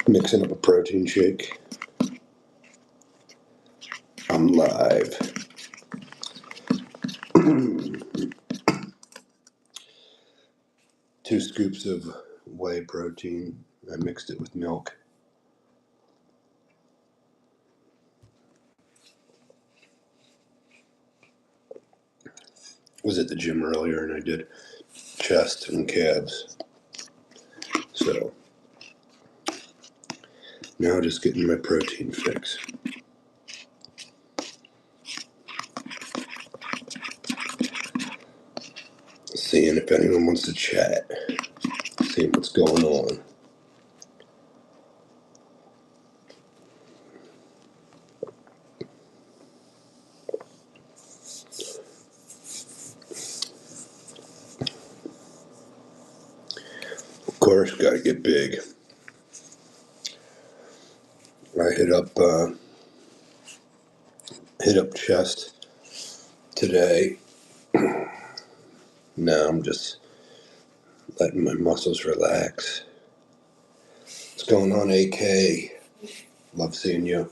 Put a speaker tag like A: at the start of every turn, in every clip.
A: Mixing up a protein shake. I'm live. 2 scoops of whey protein. I mixed it with milk. Was at the gym earlier and I did chest and calves. So now just getting my protein fix. Seeing if anyone wants to chat. Seeing what's going on. Of course, gotta get big. I hit up chest today. Now I'm just letting my muscles relax. What's going on, AK? Love seeing you.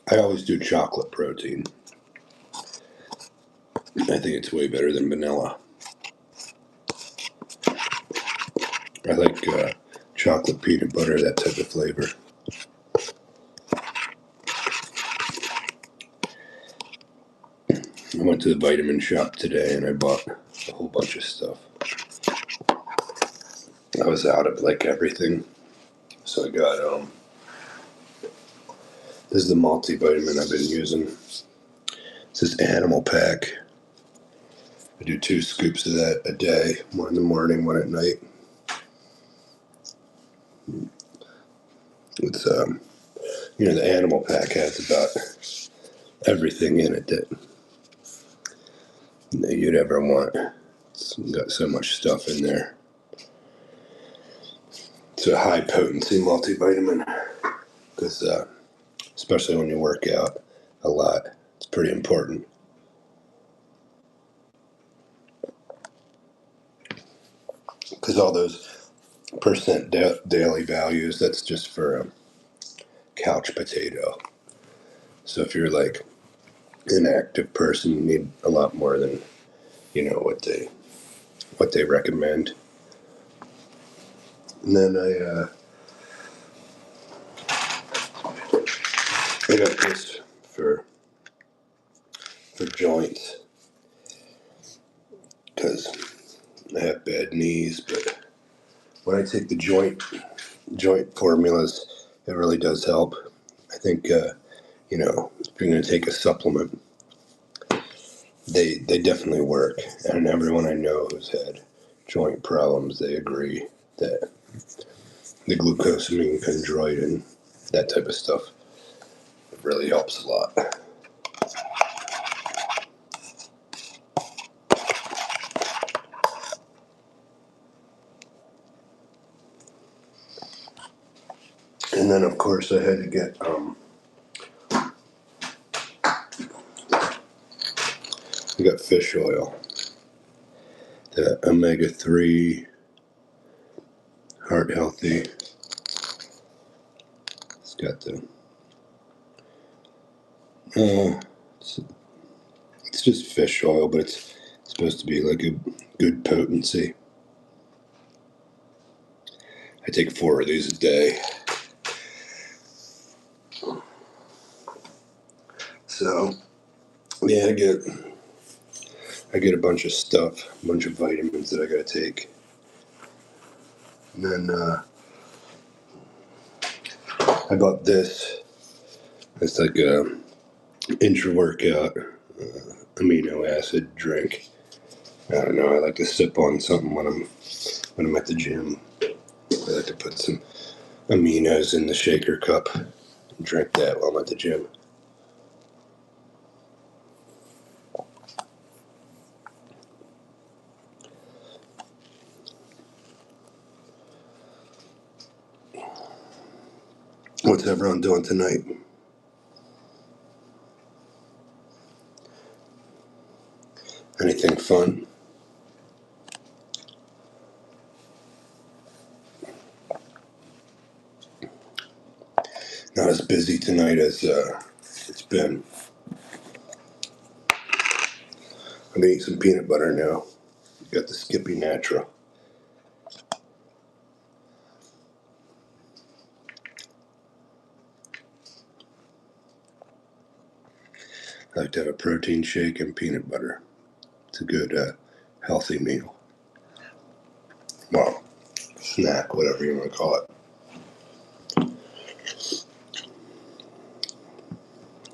A: I always do chocolate protein. I think it's way better than vanilla. I like chocolate peanut butter, that type of flavor. I went to the vitamin shop today and I bought a whole bunch of stuff. I was out of like everything. So I got, this is the multivitamin I've been using. It's this animal pack. I do 2 scoops of that a day, one in the morning, one at night. It's, the animal pack has about everything in it that you'd ever want. It's got so much stuff in there. It's a high potency multivitamin because, especially when you work out a lot, it's pretty important. Because all those percent daily values, that's just for a couch potato. So if you're like an active person, you need a lot more than what they recommend. And then I got this for joints because I have bad knees, but when I take the joint formulas, it really does help. I think if you're going to take a supplement, they definitely work, and everyone I know who's had joint problems, they agree that the glucosamine, chondroitin, that type of stuff, it really helps a lot. And then, of course, I had to get I got fish oil, the omega-3, heart healthy. It's got the it's just fish oil, but it's supposed to be like a good potency. I take 4 of these a day. So, yeah, I get a bunch of stuff, a bunch of vitamins that I gotta take. And then I bought this. It's like a intra-workout amino acid drink. I don't know, I like to sip on something when I'm at the gym. I like to put some aminos in the shaker cup and drink that while I'm at the gym. What's everyone doing tonight? Anything fun? Not as busy tonight as it's been. I'm eating some peanut butter now. Got the Skippy Natural. I like to have a protein shake and peanut butter. It's a good, healthy meal. Well, snack, whatever you want to call it.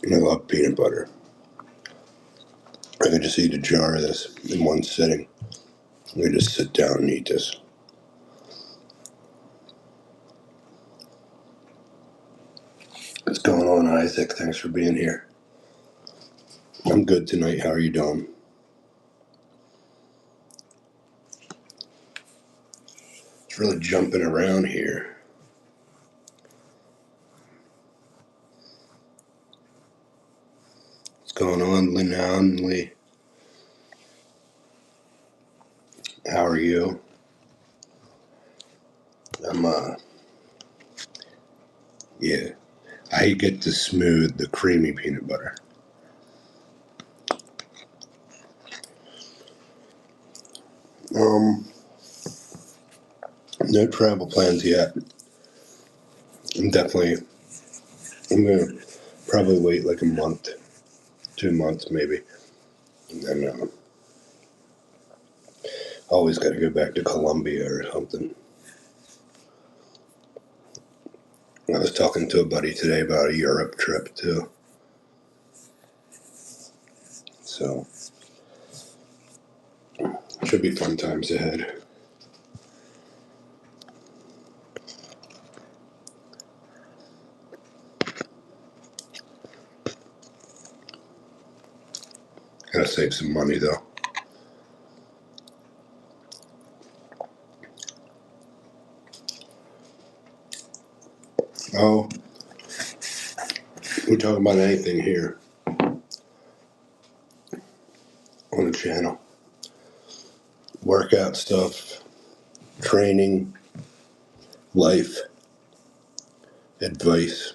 A: And I love peanut butter. I can just eat a jar of this in one sitting. I can just sit down and eat this. What's going on, Isaac? Thanks for being here. I'm good tonight. How are you doing? It's really jumping around here. What's going on, Lynn Lee? How are you? I'm, yeah. I get the smooth, the creamy peanut butter. No travel plans yet. I'm gonna probably wait like a month, 2 months maybe. And then, always gotta go back to Colombia or something. I was talking to a buddy today about a Europe trip too. So, should be fun times ahead. Gotta save some money though. Oh, we're talking about anything here on the channel. Workout stuff, training, life, advice.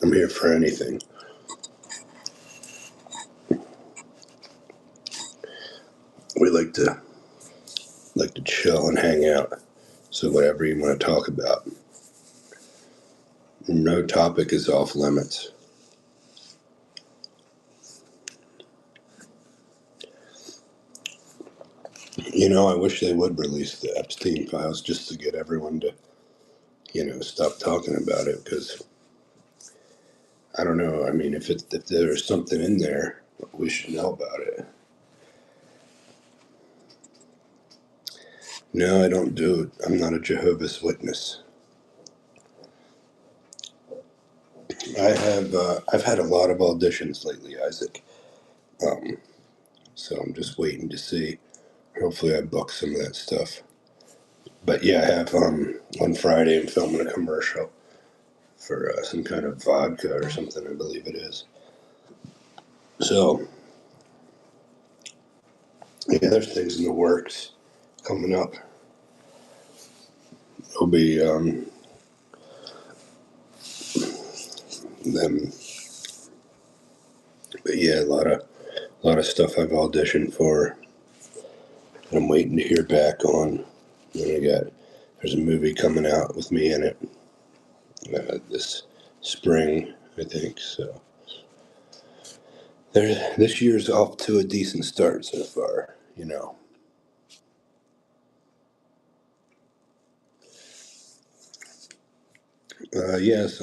A: I'm here for anything. We like to chill and hang out. So whatever you want to talk about. No topic is off limits. You know, I wish they would release the Epstein files just to get everyone to, stop talking about it, because I don't know. I mean, if there's something in there, we should know about it. No, I don't do it. I'm not a Jehovah's Witness. I've had a lot of auditions lately, Isaac. So I'm just waiting to see. Hopefully, I book some of that stuff. But yeah, I have on Friday. I'm filming a commercial for some kind of vodka or something. I believe it is. So yeah, there's things in the works coming up. It'll be them. But yeah, a lot of stuff I've auditioned for. I'm waiting to hear back on. There's a movie coming out with me in it this spring, I think. So this year's off to a decent start so far. Yes,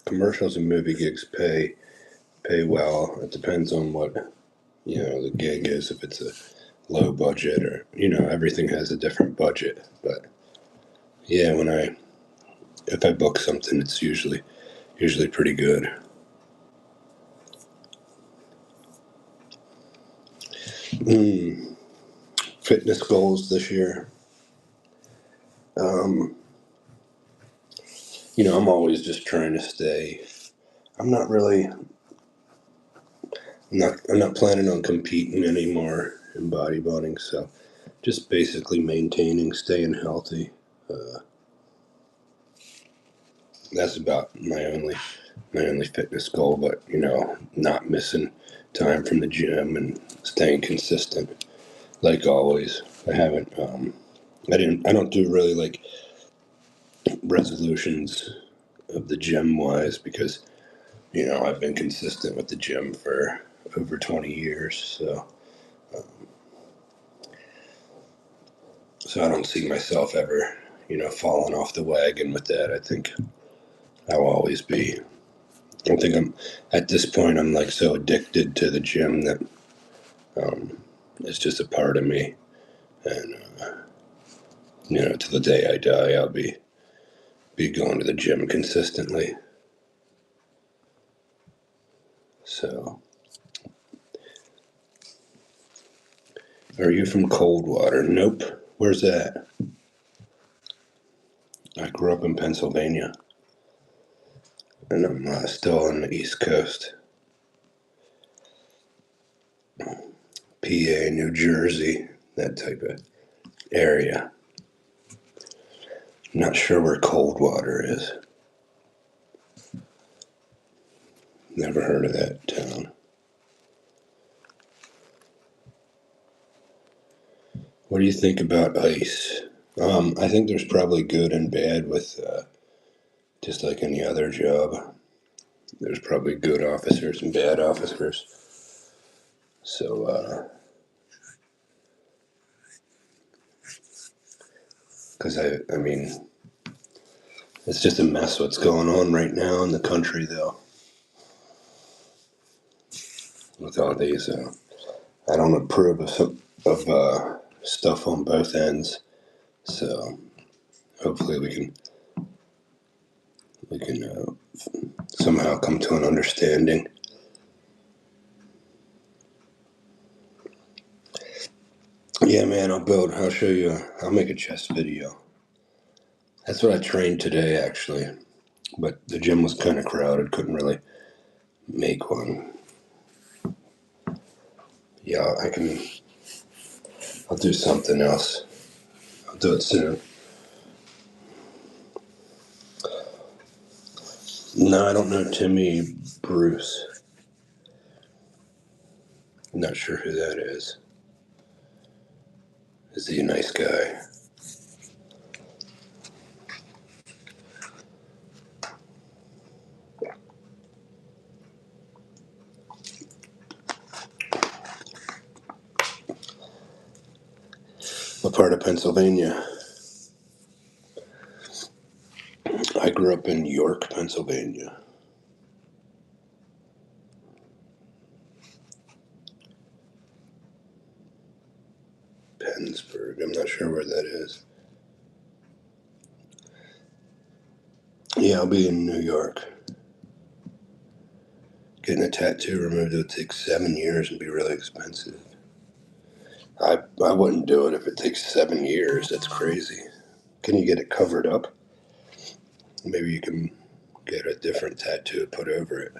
A: commercials and movie gigs pay well. It depends on what the gig is. If it's a low budget, or everything has a different budget. But yeah, if I book something, it's usually pretty good. Fitness goals this year. I'm always just trying to stay. I'm not planning on competing anymore in bodybuilding. So just basically maintaining, staying healthy. That's about my only fitness goal. But not missing time from the gym and staying consistent. Like always, I haven't. I don't do really like resolutions of the gym wise because I've been consistent with the gym for over 20 years. So I don't see myself ever falling off the wagon with that. I think I'll always be. I think I'm at this point. I'm like so addicted to the gym that it's just a part of me, and to the day I die, I'll be going to the gym consistently. So, are you from Coldwater? Nope. Where's that? I grew up in Pennsylvania, and I'm still on the East Coast. PA, New Jersey, that type of area. Not sure where Coldwater is. Never heard of that town. What do you think about ice? I think there's probably good and bad with just like any other job. There's probably good officers and bad officers. So, because I mean, it's just a mess what's going on right now in the country, though, with all these. I don't approve of stuff on both ends. So hopefully we can somehow come to an understanding. Yeah, man, I'll show you, I'll make a chest video. That's what I trained today, actually. But the gym was kind of crowded, couldn't really make one. Yeah, I'll do something else. I'll do it soon. No, I don't know Timmy Bruce. I'm not sure who that is. Is he a nice guy? What part of Pennsylvania? I grew up in York, Pennsylvania. Pennsburg. I'm not sure where that is. Yeah, I'll be in New York. Getting a tattoo removed would take 7 years and be really expensive. I wouldn't do it if it takes 7 years. That's crazy. Can you get it covered up? Maybe you can get a different tattoo put over it.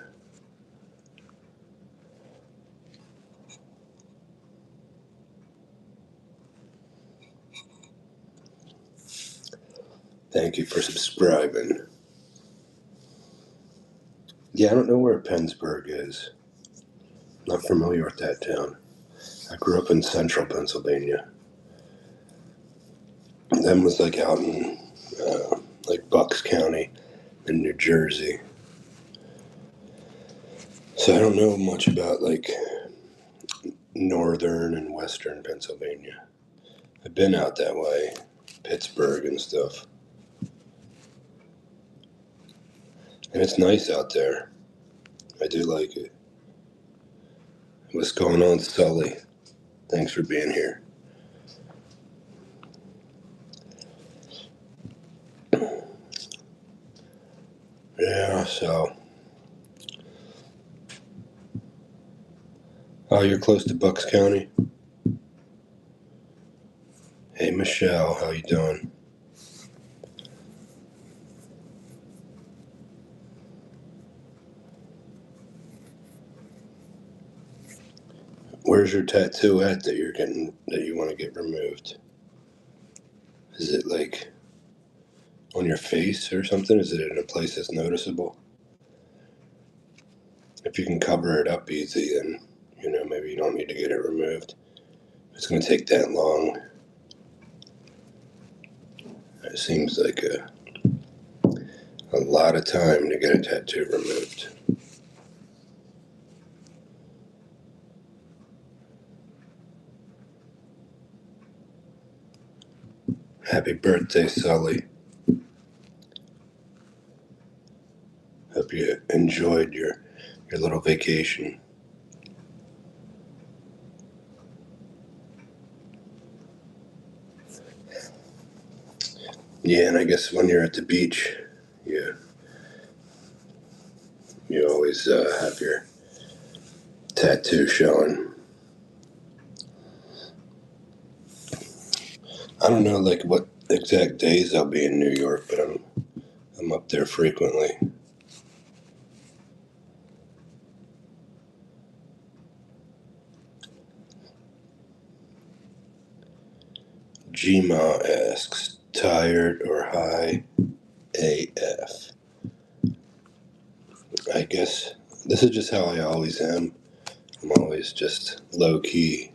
A: Thank you for subscribing. Yeah, I don't know where Pennsburg is. Not familiar with that town. I grew up in central Pennsylvania. Then was like out in like Bucks County in New Jersey. So I don't know much about like northern and western Pennsylvania. I've been out that way, Pittsburgh and stuff. And it's nice out there. I do like it. What's going on, Sully? Thanks for being here. Yeah, so. Oh, you're close to Bucks County? Hey, Michelle, how you doing? Where's your tattoo at that you want to get removed? Is it like on your face or something? Is it in a place that's noticeable? If you can cover it up easy, then maybe you don't need to get it removed. If it's going to take that long, it seems like a lot of time to get a tattoo removed. Happy birthday, Sully. Hope you enjoyed your little vacation. Yeah, and I guess when you're at the beach, you always have your tattoo showing. I don't know like what exact days I'll be in New York, but I'm up there frequently. Gma asks, tired or high AF? I guess this is just how I always am. I'm always just low key.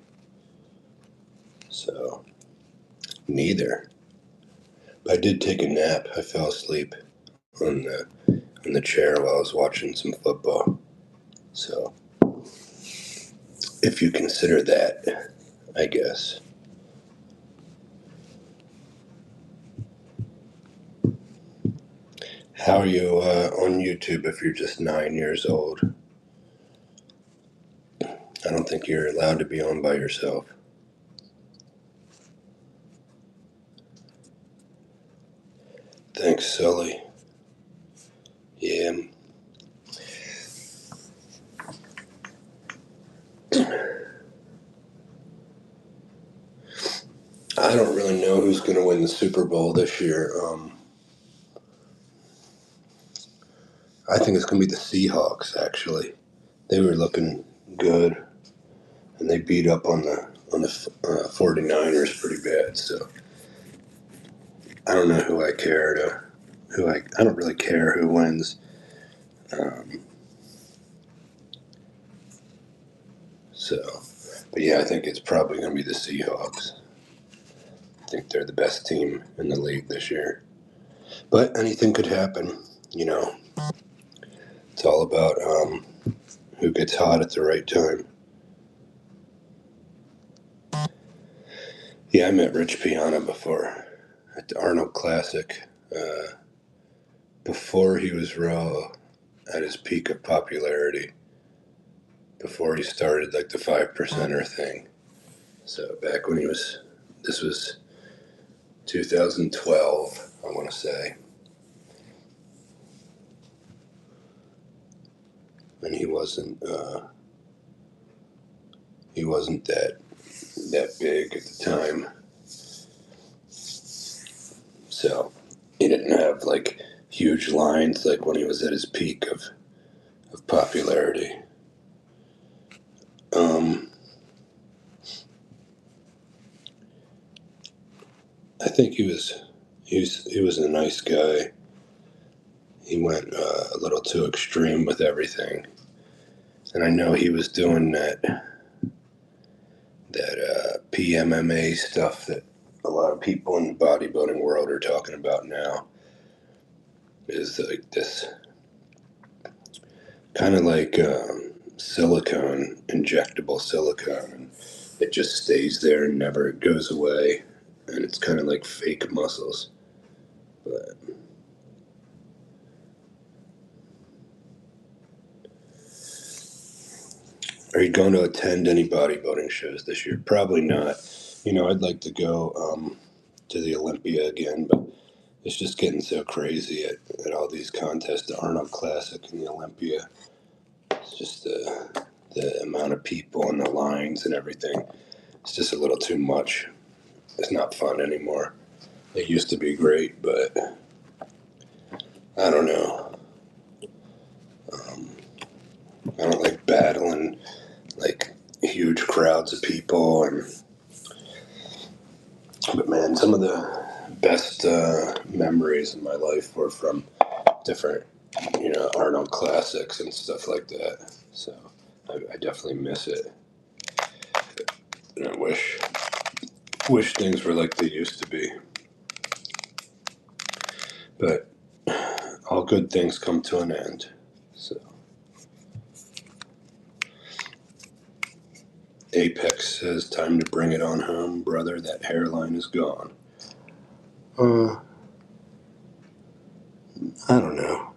A: So, neither. But I did take a nap. I fell asleep on the chair while I was watching some football. So, if you consider that, I guess. How are you on YouTube if you're just 9 years old? I don't think you're allowed to be on by yourself. Thanks, Sully. Yeah. I don't really know who's going to win the Super Bowl this year. I think it's going to be the Seahawks, actually. They were looking good, and they beat up on the 49ers pretty bad. So I don't know who I care to. I don't really care who wins. So, but yeah, I think it's probably going to be the Seahawks. I think they're the best team in the league this year. But anything could happen, It's all about who gets hot at the right time. Yeah, I met Rich Piana before at the Arnold Classic. Before he was raw at his peak of popularity, before he started like the 5%er thing. So back when this was 2012, I want to say. And he wasn't that big at the time. So he didn't have like huge lines like when he was at his peak of popularity. I think he was a nice guy. He went a little too extreme with everything, and I know he was doing that PMMA stuff that a lot of people in the bodybuilding world are talking about now. Is like this kind of like silicone, injectable silicone, and it just stays there and never goes away, and it's kind of like fake muscles. But are you going to attend any bodybuilding shows this year? Probably not. I'd like to go to the Olympia again, but it's just getting so crazy at all these contests, the Arnold Classic and the Olympia. It's just the amount of people and the lines and everything. It's just a little too much. It's not fun anymore. It used to be great, but I don't know. I don't like battling like huge crowds of people. But man, some of the best memories in my life were from different, Arnold classics and stuff like that. So I definitely miss it. And I wish things were like they used to be. But all good things come to an end. So Apex says, time to bring it on home, brother. That hairline is gone. I don't know.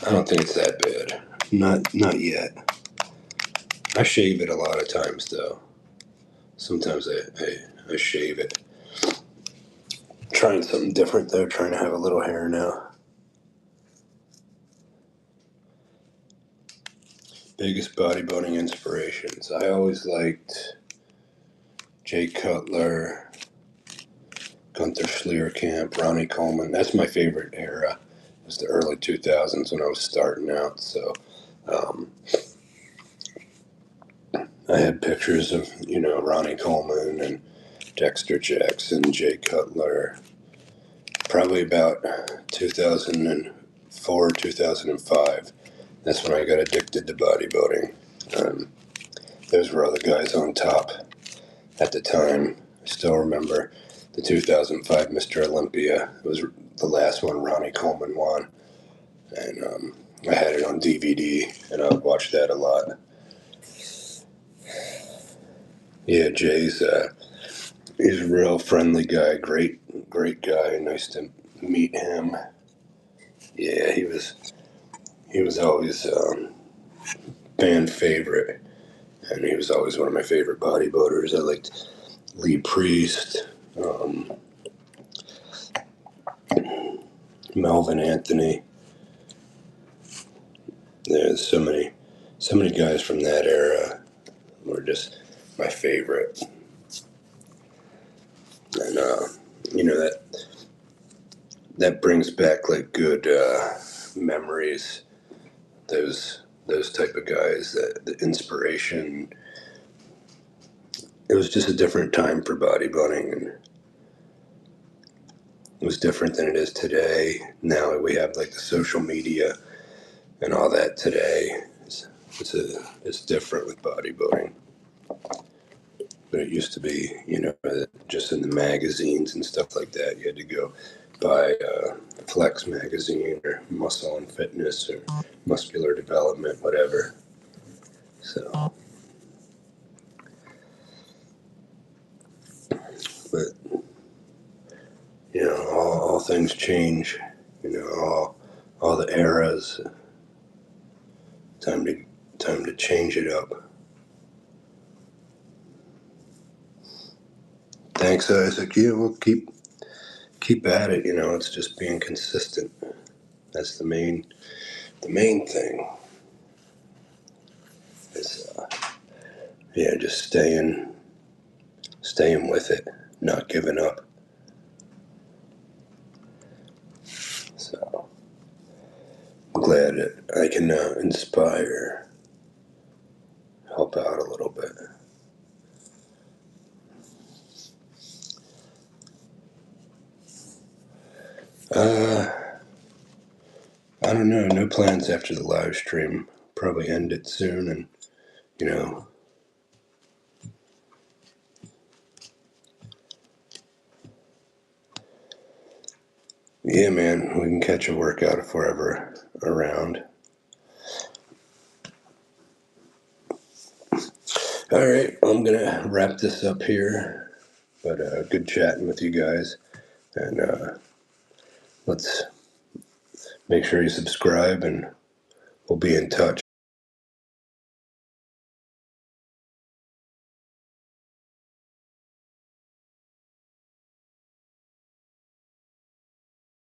A: I don't think it's that bad. Not yet. I shave it a lot of times, though. Sometimes I shave it. Trying something different, though. Trying to have a little hair now. Biggest bodybuilding inspirations. I always liked Jay Cutler, Gunther Schlierkamp, Ronnie Coleman. That's my favorite era. It was the early 2000s when I was starting out. So I had pictures of, Ronnie Coleman and Dexter Jackson, Jay Cutler. Probably about 2004, 2005. That's when I got addicted to bodybuilding. Those were other guys on top at the time. I still remember the 2005 Mr. Olympia. It was the last one Ronnie Coleman won. And I had it on DVD, and I would watch that a lot. Yeah, he's a real friendly guy, great guy. Nice to meet him. Yeah, he was always fan favorite, and he was always one of my favorite bodybuilders. I liked Lee Priest, Melvin Anthony. There's so many guys from that era were just my favorite, and that brings back like good memories. Those type of guys, the inspiration. It was just a different time for bodybuilding, and it was different than it is today. Now we have like the social media and all that today. It's different with bodybuilding. But it used to be, just in the magazines and stuff like that. You had to go buy Flex magazine or Muscle and Fitness or Muscular Development, whatever. So, but all things change. All the eras. Time to change it up. Thanks, Isaac. Yeah, we'll keep at it. It's just being consistent. That's the main thing. Is just staying with it, not giving up. So I'm glad that I can inspire, help out a little bit. I don't know. No plans after the live stream. Probably end it soon, and yeah, man, we can catch a workout if we're ever around. All right, I'm gonna wrap this up here, but good chatting with you guys, and let's make sure you subscribe, and we'll be in touch.